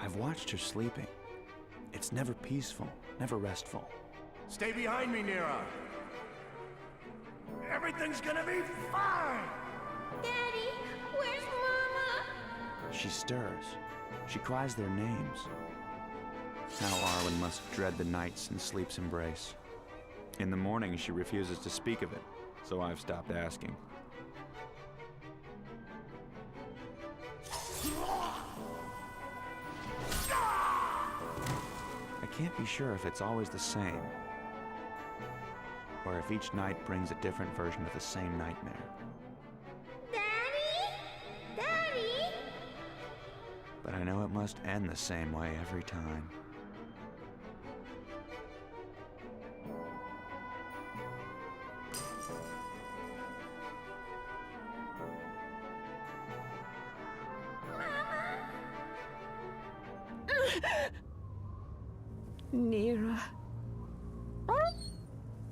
I've watched her sleeping. It's never peaceful, never restful. Stay behind me, Nira. Everything's gonna be fine! Daddy, where's Mama? She stirs. She cries their names. Now Arwyn must dread the nights in sleep's embrace. In the morning, she refuses to speak of it, so I've stopped asking. I can't be sure if it's always the same, or if each night brings a different version of the same nightmare. Daddy? Daddy? But I know it must end the same way every time. Nira.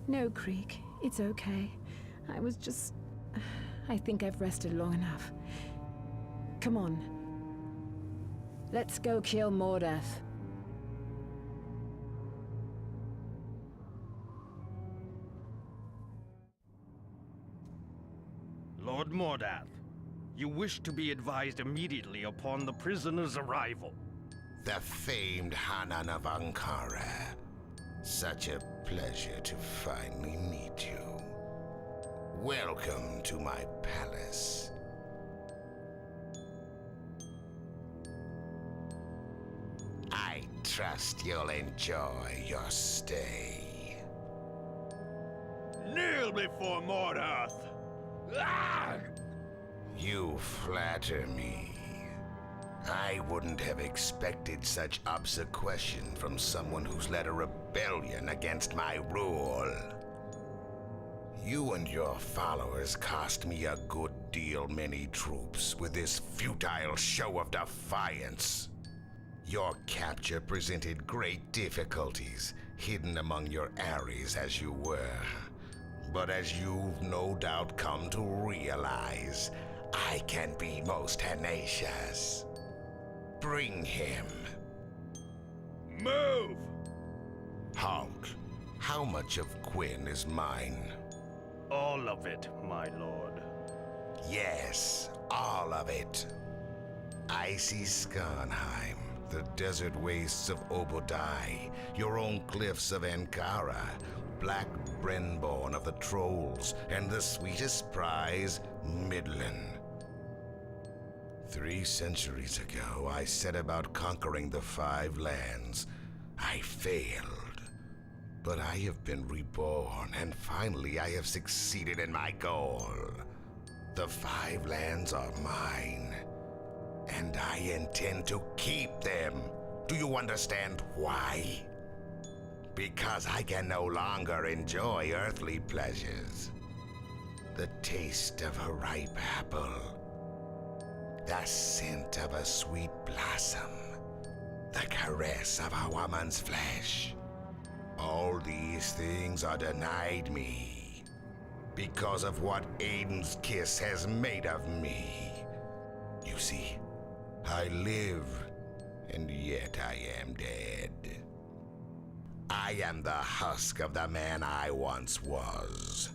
No, Krieg. It's okay. I think I've rested long enough. Come on. Let's go kill Morath. Lord Morath, you wish to be advised immediately upon the prisoner's arrival. The famed Hanan of Ankara. Such a pleasure to finally meet you. Welcome to my palace. I trust you'll enjoy your stay. Kneel before Morath! Ah! You flatter me. I wouldn't have expected such obsequion from someone who's led a rebellion against my rule. You and your followers cost me a good deal many troops with this futile show of defiance. Your capture presented great difficulties, hidden among your arries as you were. But as you've no doubt come to realize, I can be most tenacious. Bring him. Move! Honk. How much of Gwyn is mine? All of it, my lord. Yes, all of it. Icy Skarnheim, the desert wastes of Obodai, your own cliffs of Ankara, Black Brenborn of the Trolls, and the sweetest prize, Midland. 3 centuries ago, I set about conquering the 5 lands. I failed, but I have been reborn, and finally I have succeeded in my goal. The 5 lands are mine, and I intend to keep them. Do you understand why? Because I can no longer enjoy earthly pleasures. The taste of a ripe apple, the scent of a sweet blossom, the caress of a woman's flesh. All these things are denied me because of what Aiden's kiss has made of me. You see, I live, and yet I am dead. I am the husk of the man I once was.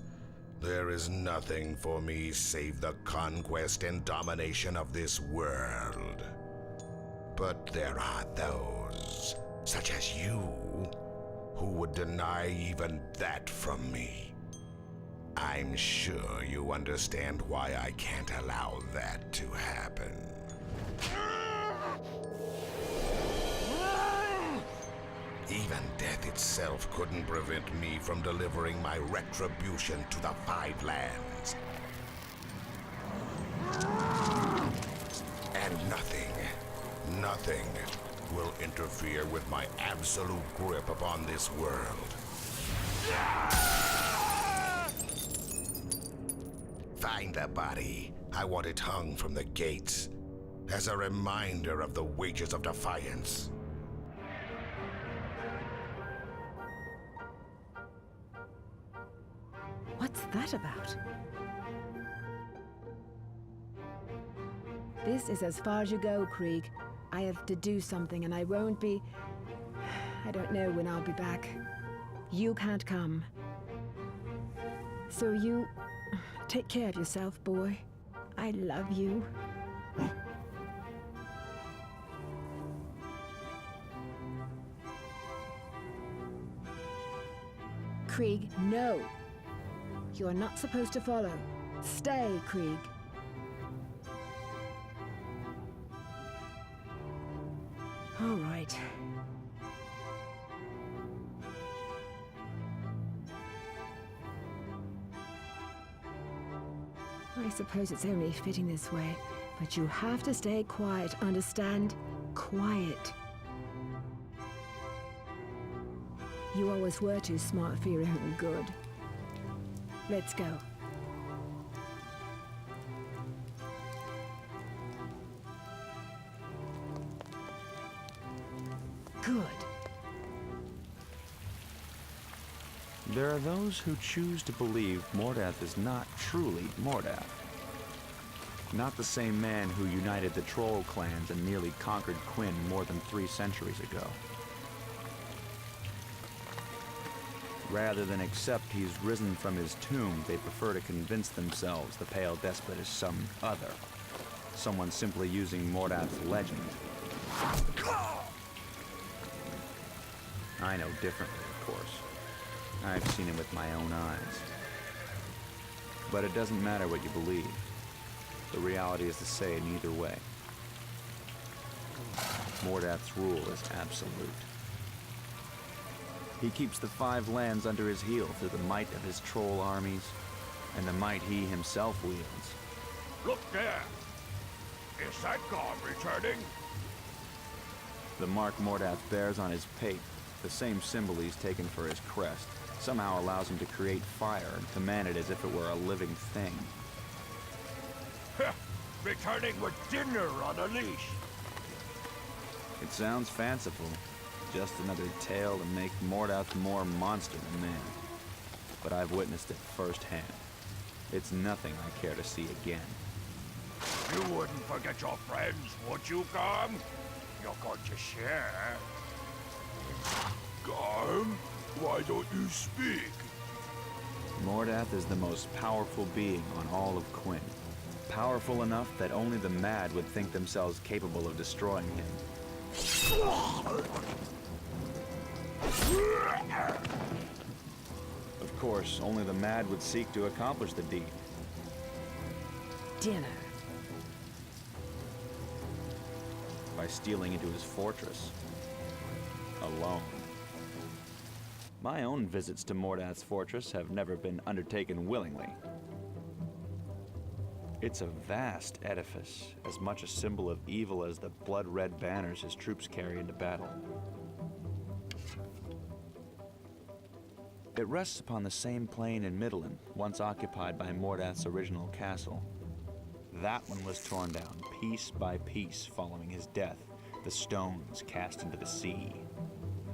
There is nothing for me save the conquest and domination of this world. But there are those, such as you, who would deny even that from me. I'm sure you understand why I can't allow that to happen. Even death itself couldn't prevent me from delivering my retribution to the 5 lands. And nothing will interfere with my absolute grip upon this world. Find the body. I want it hung from the gates, as a reminder of the wages of defiance. What's that about? This is as far as you go, Krieg. I have to do something, and I won't be... I don't know when I'll be back. You can't come. So you... take care of yourself, boy. I love you. Krieg, no. You're not supposed to follow. Stay, Krieg. All right. I suppose it's only fitting this way, but you have to stay quiet, understand? Quiet. You always were too smart for your own good. Let's go. Good. There are those who choose to believe Morath is not truly Morath. Not the same man who united the troll clans and nearly conquered Quinn more than 3 centuries ago. Rather than accept he's risen from his tomb, they prefer to convince themselves the Pale Despot is some other. Someone simply using Morath's legend. I know differently, of course. I've seen it with my own eyes. But it doesn't matter what you believe. The reality is the same either way. Morath's rule is absolute. He keeps the 5 lands under his heel through the might of his troll armies, and the might he himself wields. Look there! Is that god returning? The mark Morath bears on his pate, the same symbol he's taken for his crest, somehow allows him to create fire and command it as if it were a living thing. Returning with dinner on a leash! It sounds fanciful. Just another tale to make Morath more monster than man. But I've witnessed it firsthand. It's nothing I care to see again. You wouldn't forget your friends, would you, Garm? You're going to share. Garm, why don't you speak? Morath is the most powerful being on all of Quinn. Powerful enough that only the mad would think themselves capable of destroying him. Of course, only the mad would seek to accomplish the deed. Dinner. By stealing into his fortress. Alone. My own visits to Morath's fortress have never been undertaken willingly. It's a vast edifice, as much a symbol of evil as the blood-red banners his troops carry into battle. It rests upon the same plain in Midland, once occupied by Morath's original castle. That one was torn down piece by piece following his death, the stones cast into the sea.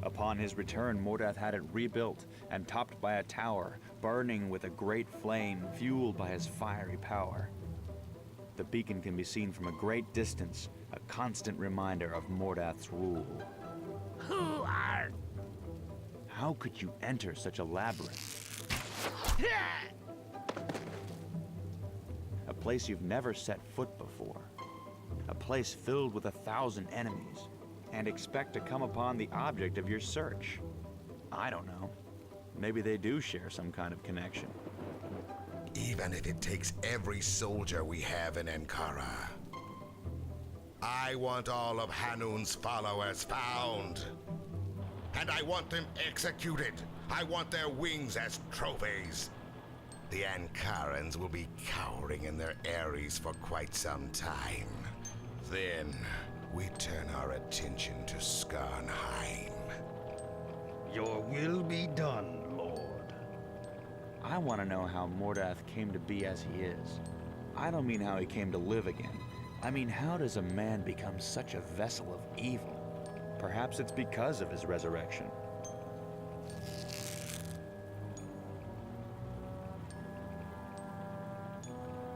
Upon his return, Morath had it rebuilt and topped by a tower, burning with a great flame fueled by his fiery power. The beacon can be seen from a great distance, a constant reminder of Morath's rule. Who are... How could you enter such a labyrinth? A place you've never set foot before. A place filled with 1,000 enemies, and expect to come upon the object of your search. I don't know. Maybe they do share some kind of connection. Even if it takes every soldier we have in Ankara. I want all of Hanun's followers found. And I want them executed. I want their wings as trophies. The Ankarans will be cowering in their eyries for quite some time. Then, we turn our attention to Skarnheim. Your will be done, Lord. I want to know how Morath came to be as he is. I don't mean how he came to live again. I mean, how does a man become such a vessel of evil? Perhaps it's because of his resurrection.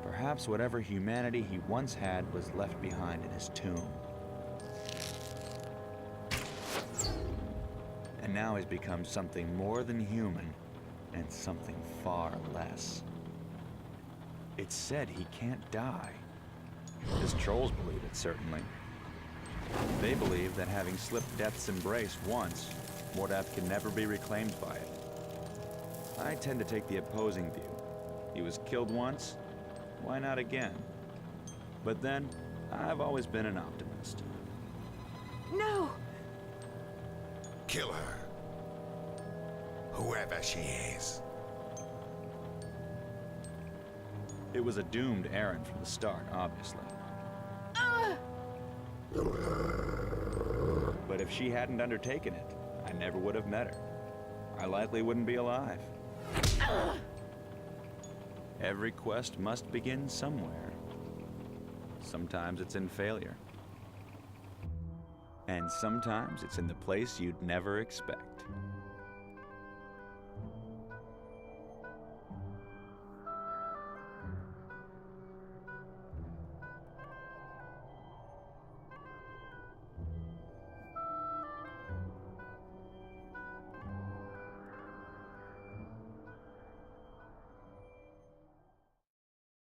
Perhaps whatever humanity he once had was left behind in his tomb. now he's become something more than human and something far less. It's said he can't die. His trolls believe it, certainly. They believe that having slipped death's embrace once, Morath can never be reclaimed by it. I tend to take the opposing view. He was killed once, why not again? But then, I've always been an optimist. No! Kill her. Whoever she is. It was a doomed errand from the start, obviously. But if she hadn't undertaken it, I never would have met her. I likely wouldn't be alive. Every quest must begin somewhere. Sometimes it's in failure. And sometimes it's in the place you'd never expect.